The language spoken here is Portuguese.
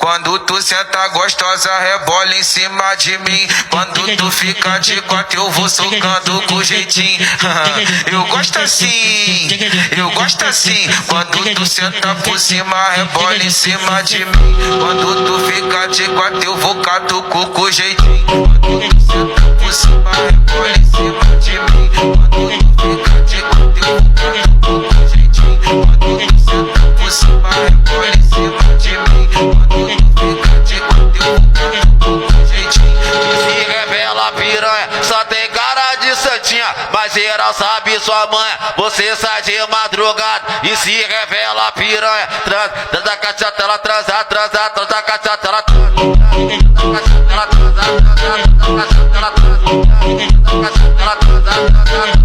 Quando tu senta gostosa, rebola em cima de mim. Quando tu fica de quatro, eu vou socando com jeitinho. Eu gosto assim, eu gosto assim. Quando tu senta por cima, rebola em cima de mim. Quando tu fica de quatro, eu vou catuco com jeitinho. Quando tu senta por cima, rebola em cima de mim. Quando tu fica de quatro, eu vou catuco com jeitinho. Quando tu senta por cima, rebola em cima de mim. Quando tu fica de quatro, eu vou catuco com jeitinho. Se revela piranha, só tem cara de santinha, mas geral sabe sua mãe, você sai de madrugada. E se revela piranha, transa cachata, ela transa, transa cachata, ela transa, transa cachata, ela transa, transa cachata, ela transa, transa cachata, ela transa, transa